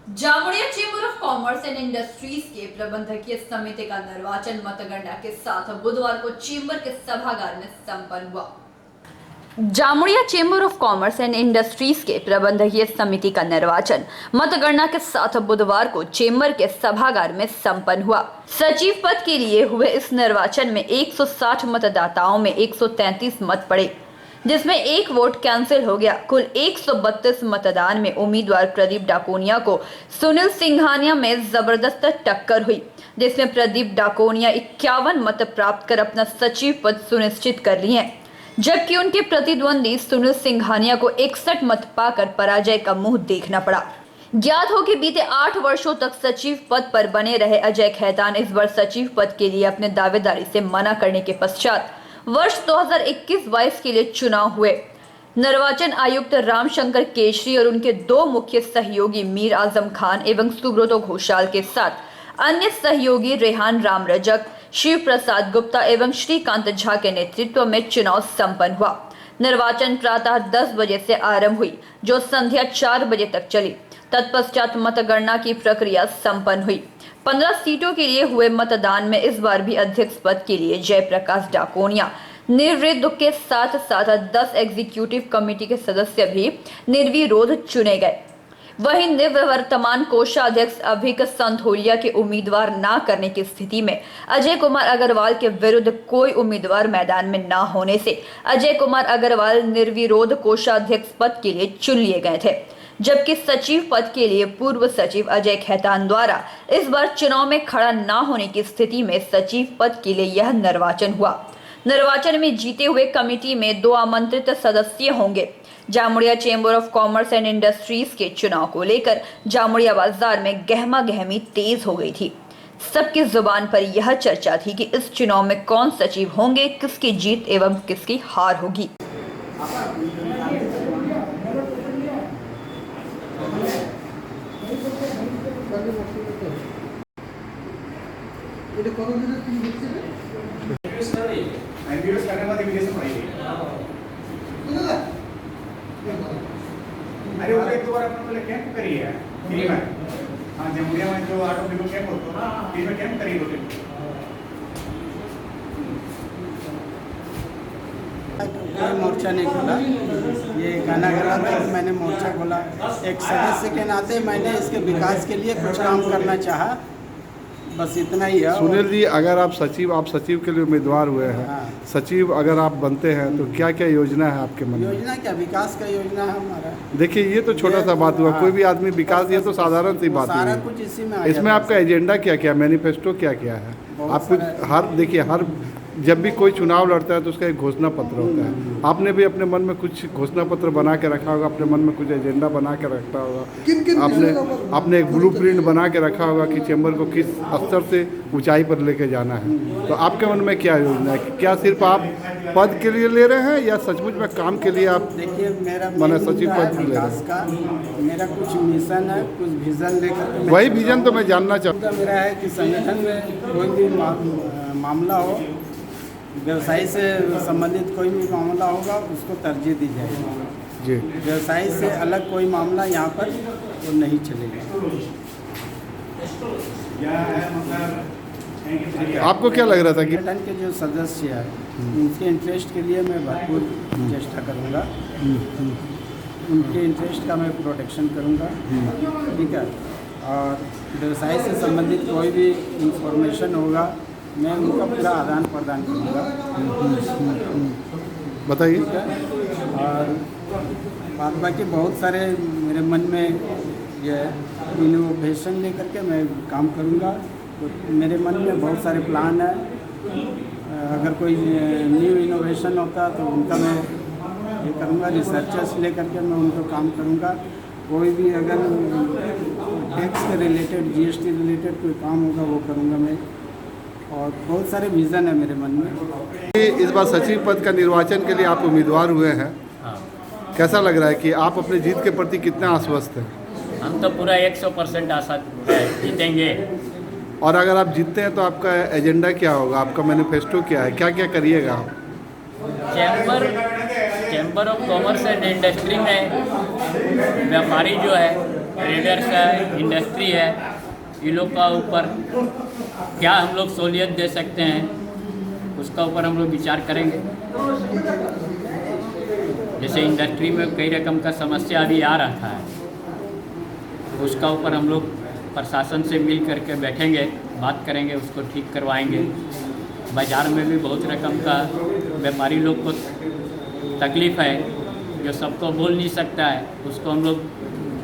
Jamuria chamber of commerce and industries के प्रबंधकीय समिति का निर्वाचन मतगणना के साथ बुधवार को चेंबर के सभागार में संपन्न हुआ। Jamuria chamber of commerce and industries के प्रबंधकीय समिति का निर्वाचन मतगणना के साथ बुधवार को चेंबर के सभागार में संपन्न हुआ। सचिव पद के लिए हुए इस निर्वाचन में 160 मतदाताओं में 133 मत पड़े, जिसमें एक वोट कैंसिल हो गया। कुल 132 मतदान में उम्मीदवार प्रदीप डाकोनिया को सुनील सिंघानिया में जबरदस्त टक्कर हुई, जिसमें प्रदीप डाकोनिया 51 मत प्राप्त कर अपना सचिव पद सुनिश्चित कर लिए हैं, जबकि उनके प्रतिद्वंदी सुनील सिंघानिया को 61 मत पाकर पराजय का मुंह देखना पड़ा। ज्ञात हो कि बीते 8 वर्षों तक सचिव पद पर बने रहे अजय खैतान इस बार सचिव पद के लिए अपने दावेदारी से मना करने के पश्चात वर्ष 2021-22 के लिए चुनाव हुए। निर्वाचन आयुक्त रामशंकर केशरी और उनके 2 मुख्य सहयोगी मीर आजम खान एवं सुब्रतो घोषाल के साथ अन्य सहयोगी रेहान राम रजक, शिव प्रसाद गुप्ता एवं श्रीकांत झा के नेतृत्व में चुनाव संपन्न हुआ। निर्वाचन प्रातः 10 बजे से आरंभ हुई, जो संध्या 4 बजे तक चली। तत्पश्चात मतगणना की प्रक्रिया संपन्न हुई। 15 सीटों के लिए हुए मतदान में इस बार भी अध्यक्ष पद के लिए जयप्रकाश डाकोनिया निर्विरोध के साथ साथ 10 एग्जीक्यूटिव कमेटी के सदस्य भी निर्विरोध चुने गए। वहीं निवर्तमान कोषाध्यक्ष अभिक संथोलिया के उम्मीदवार न करने की स्थिति में अजय कुमार अग्रवाल के विरुद्ध कोई उम्मीदवार मैदान में न होने से अजय कुमार अग्रवाल निर्विरोध कोषाध्यक्ष पद के लिए चुन लिए गए थे, जबकि सचिव पद के लिए पूर्व सचिव अजय खैतान द्वारा इस बार चुनाव में खड़ा न होने की स्थिति में सचिव पद के लिए यह निर्वाचन हुआ। निर्वाचन में जीते हुए कमेटी में 2 आमंत्रित सदस्य होंगे। Jamuria chamber of commerce and industries के चुनाव को लेकर जामुड़िया बाजार में गहमा गहमी तेज हो गई थी। सबकी जुबान पर यह चर्चा थी कि इस चुनाव में कौन सचिव होंगे, किसकी जीत एवं किसकी हार होगी। अरे वो एक दो बार अपन पहले कैंप करी है फ्री में। हाँ, जमुड़िया में जो ऑटो डिपो कैंप होता है ना, फ्री में कैंप करी होती है। कोई मोर्चा नहीं खोला, ये गाना गा रहा था, मैंने मोर्चा खोला। एक सदस्य के नाते मैंने इसके विकास के लिए कुछ काम करना चाहा, बस इतना ही है। सुनील जी, अगर आप सचिव के लिए उम्मीदवार हुए हैं, हाँ। सचिव अगर आप बनते हैं तो क्या क्या योजना है आपके मन में? योजना क्या, विकास का योजना है हमारा। देखिए, ये तो छोटा सा बात हुआ। हाँ। कोई भी आदमी विकास, ये तो साधारण सी बात सारा हुई। कुछ इसी में इसमें आपका एजेंडा क्या क्या, मैनिफेस्टो क्या क्या है? आप हर जब भी कोई चुनाव लड़ता है तो उसका एक घोषणा पत्र होता है। आपने भी अपने मन में कुछ घोषणा पत्र बना के रखा होगा, अपने मन में कुछ एजेंडा बना के रखा होगा, आपने एक ब्लूप्रिंट बना के रखा होगा कि चैम्बर को किस स्तर से ऊंचाई पर लेके जाना है। तो आपके मन में क्या योजना है? क्या सिर्फ आप पद के लिए ले रहे हैं या सचमुच में काम के लिए आप? देखिए, मेरा माने सचिव पद ले रहे विकास का मेरा कुछ मिशन है, कुछ विजन लेकर। वही विजन तो मैं जानना चाहूँगा। मेरा है कि संगठन में कोई भी मामला हो, व्यवसाय से संबंधित कोई भी मामला होगा, उसको तरजीह दी जाएगी जी। व्यवसाय से अलग कोई मामला यहाँ पर वो नहीं चलेगा। आपको क्या लग रहा था कि संगठन के जो सदस्य हैं, उनके इंटरेस्ट के लिए मैं भरपूर चेष्टा करूँगा, उनके इंटरेस्ट का मैं प्रोटेक्शन करूँगा, ठीक है। और व्यवसाय से संबंधित कोई भी इंफॉर्मेशन होगा, मैं उनका पूरा आदान प्रदान करूँगा। बताइए। और बाकी बहुत सारे मेरे मन में ये इनोवेशन लेकर के मैं काम करूँगा। तो मेरे मन में बहुत सारे प्लान है। अगर कोई न्यू इनोवेशन होता है तो उनका मैं ये करूँगा, रिसर्चर्स लेकर के मैं उनको काम करूँगा। कोई भी अगर टैक्स के रिलेटेड, जीएसटी रिलेटेड कोई काम होगा वो करूँगा मैं। और बहुत सारे विज़न है मेरे मन में। इस बार सचिव पद का निर्वाचन के लिए आप उम्मीदवार हुए हैं। हाँ। कैसा लग रहा है कि आप अपनी जीत के प्रति कितना आश्वस्त हैं? हम तो पूरा 100% आशा है जीतेंगे। और अगर आप जीतते हैं तो आपका एजेंडा क्या होगा, आपका मैनिफेस्टो क्या है, क्या क्या करिएगा आप? Chamber of commerce and industry में व्यापारी जो है ट्रेडर्स है, इंडस्ट्री है, इन लोग का ऊपर क्या हम लोग सहूलियत दे सकते हैं, उसका ऊपर हम लोग विचार करेंगे। जैसे इंडस्ट्री में कई रकम का समस्या अभी आ रहा है, उसका ऊपर हम लोग प्रशासन से मिल करके बैठेंगे, बात करेंगे, उसको ठीक करवाएंगे। बाज़ार में भी बहुत रकम का व्यापारी लोग को तकलीफ़ है, जो सबको बोल नहीं सकता है, उसको हम लोग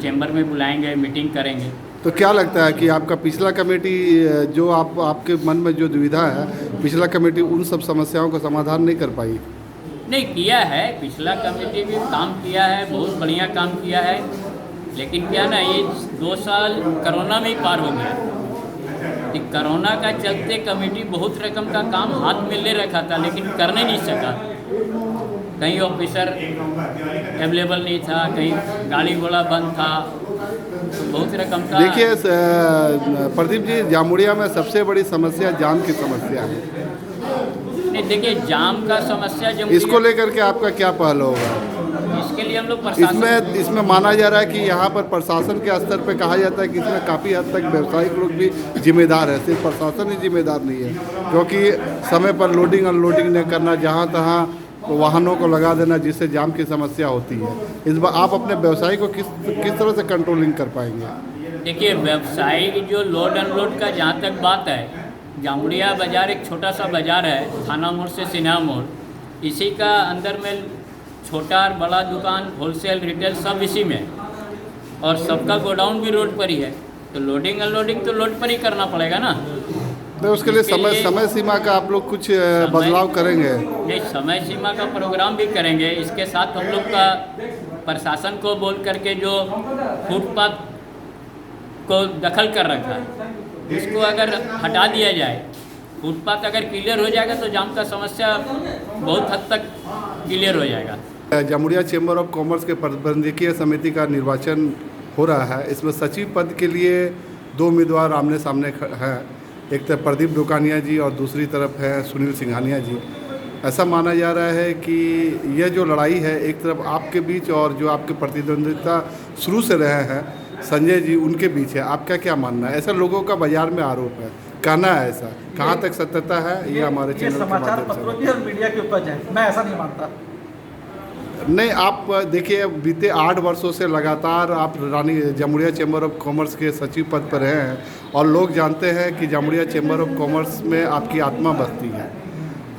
चैम्बर में बुलाएंगे, मीटिंग करेंगे। तो क्या लगता है कि आपका पिछला कमेटी जो आपके मन में जो दुविधा है, पिछला कमेटी उन सब समस्याओं का समाधान नहीं कर पाई? नहीं किया है, पिछला कमेटी भी काम किया है, बहुत बढ़िया काम किया है, लेकिन क्या ना ये 2 साल कोरोना में ही पार हो गया। कि कोरोना का चलते कमेटी बहुत रकम का काम हाथ में ले रखा था, लेकिन करने नहीं सका। कहीं ऑफिसर अवेलेबल नहीं था, कहीं गाड़ी घोड़ा बंद था, तो बहुत रकम का। देखिए प्रदीप जी, जामुड़िया में सबसे बड़ी समस्या जाम की समस्या है। नहीं देखिए, जाम का समस्या जब इसको लेकर के आपका क्या पहल होगा? इसके लिए हम लोग प्रशासन इसमें माना जा रहा है कि यहाँ पर प्रशासन के स्तर पे कहा जाता है कि इसमें काफ़ी हद तक व्यावसायिक लोग भी जिम्मेदार है, सिर्फ प्रशासन ही जिम्मेदार नहीं है, क्योंकि समय पर लोडिंग अनलोडिंग नहीं करना, जहाँ तहाँ वाहनों को लगा देना, जिससे जाम की समस्या होती है। इस बार आप अपने व्यवसाय को किस तरह से कंट्रोलिंग कर पाएंगे? देखिए, व्यवसायिक जो लोड अनलोड का जहाँ तक बात है, जामुड़िया बाज़ार एक छोटा सा बाज़ार है, थाना मोड़ से सिन्हा मोड़, इसी का अंदर में छोटा और बड़ा दुकान, होलसेल, रिटेल सब इसी में, और सबका गोडाउन भी रोड पर ही है, तो लोडिंग अनलोडिंग तो रोड पर ही करना पड़ेगा ना। तो उसके लिए समय सीमा का आप लोग कुछ बदलाव करेंगे? नहीं, समय सीमा का प्रोग्राम भी करेंगे। इसके साथ हम लोग का प्रशासन को बोल करके जो फुटपाथ को दखल कर रखा है, उसको अगर हटा दिया जाए, फुटपाथ अगर क्लियर हो जाएगा, तो जाम का समस्या बहुत हद तक क्लियर हो जाएगा। जामुड़िया चैम्बर ऑफ कॉमर्स के प्रबंधकीय समिति का निर्वाचन हो रहा है। इसमें सचिव पद के लिए 2 उम्मीदवार आमने सामने हैं, एक तरफ प्रदीप डोकानिया जी और दूसरी तरफ है सुनील सिंघानिया जी। ऐसा माना जा रहा है कि यह जो लड़ाई है, एक तरफ आपके बीच और जो आपके प्रतिद्वंदिता शुरू से रहे हैं संजय जी, उनके बीच है। आपका क्या मानना है? ऐसा लोगों का बाजार में आरोप है, कहना है ऐसा, कहाँ तक सत्यता है ये हमारे चैनल के समाचार पत्रों की और मीडिया की उपज है, मैं ऐसा नहीं मानता। नहीं, आप देखिए, बीते 8 वर्षों से लगातार आप जामुड़िया चैम्बर ऑफ कॉमर्स के सचिव पद पर हैं, और लोग जानते हैं कि जामुड़िया चैम्बर ऑफ कॉमर्स में आपकी आत्मा बसती है,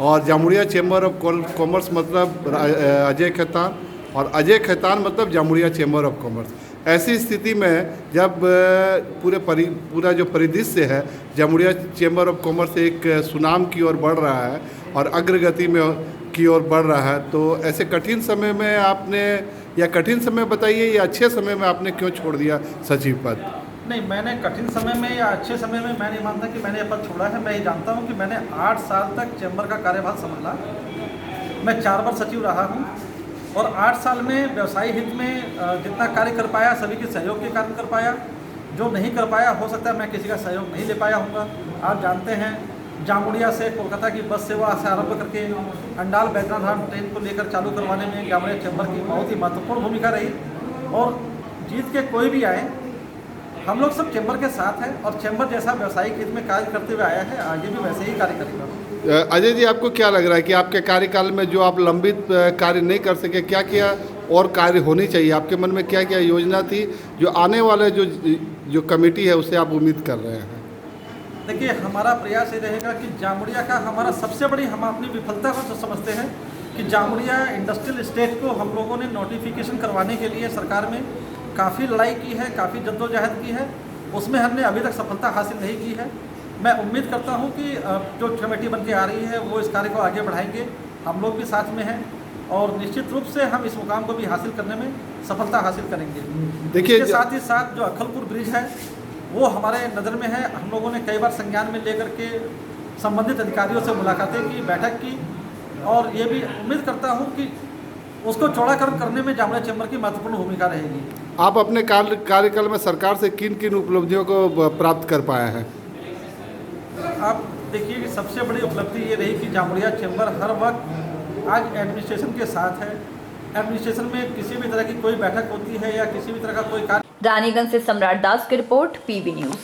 और जामुड़िया चैम्बर ऑफ कॉमर्स मतलब अजय खैतान, और अजय खैतान मतलब जामुड़िया चैम्बर ऑफ कॉमर्स। ऐसी स्थिति में जब पूरा जो परिदृश्य है, जामुड़िया चैम्बर ऑफ कॉमर्स एक सुनाम की ओर बढ़ रहा है और अग्रगति में की ओर बढ़ रहा है, तो ऐसे कठिन समय में आपने, या कठिन समय बताइए या अच्छे समय में आपने क्यों छोड़ दिया सचिव पद? नहीं, मैंने कठिन समय में या अच्छे समय में मैं नहीं मानता कि मैंने ये पद छोड़ा है। मैं ये जानता हूँ कि मैंने 8 साल तक चैम्बर का कार्यभार संभाला। मैं 4 बार सचिव रहा हूँ, और 8 साल में व्यवसायी हित में जितना कार्य कर पाया, सभी के सहयोग के कारण कर पाया। जो नहीं कर पाया, हो सकता है मैं किसी का सहयोग नहीं ले पाया हूँगा। आप जानते हैं, जामुड़िया से कोलकाता की बस सेवा से आरंभ करके अंडाल बैद्यनाथ ट्रेन को लेकर चालू करवाने में जामुड़िया चैम्बर की बहुत ही महत्वपूर्ण भूमिका रही, और जीत के कोई भी आए, हम लोग सब चैम्बर के साथ हैं, और चैम्बर जैसा व्यवसायिक हित में कार्य करते हुए आया है, आगे भी वैसे ही कार्य करेगा। अजय जी, आपको क्या लग रहा है कि आपके कार्यकाल में जो आप लंबित कार्य नहीं कर सके, क्या क्या और कार्य होनी चाहिए? आपके मन में क्या क्या योजना थी जो आने वाले जो कमेटी है उससे आप उम्मीद कर रहे हैं? देखिए, हमारा प्रयास ये रहेगा कि जामुड़िया का हमारा सबसे बड़ी, हम अपनी विफलता को समझते हैं कि जामुड़िया इंडस्ट्रियल एस्टेट को हम लोगों ने नोटिफिकेशन करवाने के लिए सरकार में काफ़ी लड़ाई की है, काफ़ी जद्दोजहद की है, उसमें हमने अभी तक सफलता हासिल नहीं की है। मैं उम्मीद करता हूं कि जो कमेटी बन के आ रही है वो इस कार्य को आगे बढ़ाएंगे, हम लोग भी साथ में हैं, और निश्चित रूप से हम इस मुकाम को भी हासिल करने में सफलता हासिल करेंगे। देखिए, इसके साथ ही साथ जो अक्खलपुर ब्रिज है वो हमारे नज़र में है। हम लोगों ने कई बार संज्ञान में लेकर के संबंधित अधिकारियों से मुलाकातें की, बैठक की, और ये भी उम्मीद करता हूँ कि उसको चौड़ाकरण करने में जामुड़िया चैम्बर की महत्वपूर्ण भूमिका रहेगी। आप अपने कार्यकाल में सरकार से किन किन उपलब्धियों को प्राप्त कर पाए हैं? आप देखिए कि सबसे बड़ी उपलब्धि ये रही कि जामुड़िया चैम्बर हर वक्त आज एडमिनिस्ट्रेशन के साथ है। एडमिनिस्ट्रेशन में किसी भी तरह की कोई बैठक होती है या किसी भी तरह का कोई कार्य रानीगंज से सम्राट दास की रिपोर्ट, PB न्यूज।